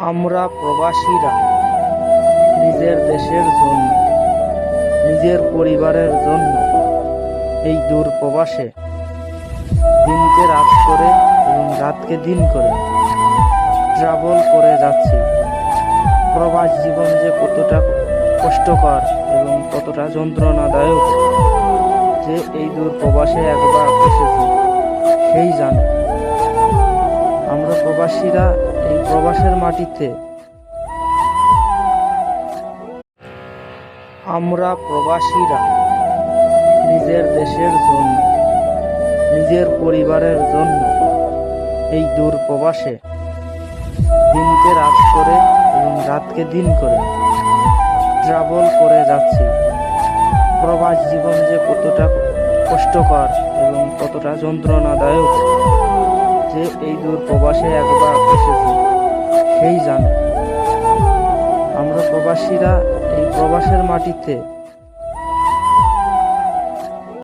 আমরা প্রবাসীরা নিজের দেশের জন্য, নিজের পরিবারের জন্য এই দূর প্রবাসে দিনকে রাত করে এবং রাতকে দিন করে ট্রাভেল করে যাচ্ছি। প্রবাস জীবন যে কতটা কষ্টকর এবং কতটা যন্ত্রণাদায়ক, যে এই দূর প্রবাসে একবার এসেছি সেই জানে। আমরা প্রবাসীরা এই প্রবাসের মাটিতে, আমরা প্রবাসীরা নিজের দেশের জন্য, নিজের পরিবারের জন্য এই দূর প্রবাসে দিনকে রাত করে এবং রাতকে দিন করে ট্রাভেল করে যাচ্ছি। প্রবাস জীবন যে কতটা কষ্টকর এবং কতটা যন্ত্রণাদায়ক, যে এই দূর প্রবাসে একবার এসেছি সেই জানে। আমরা প্রবাসীরা এই প্রবাসের মাটিতে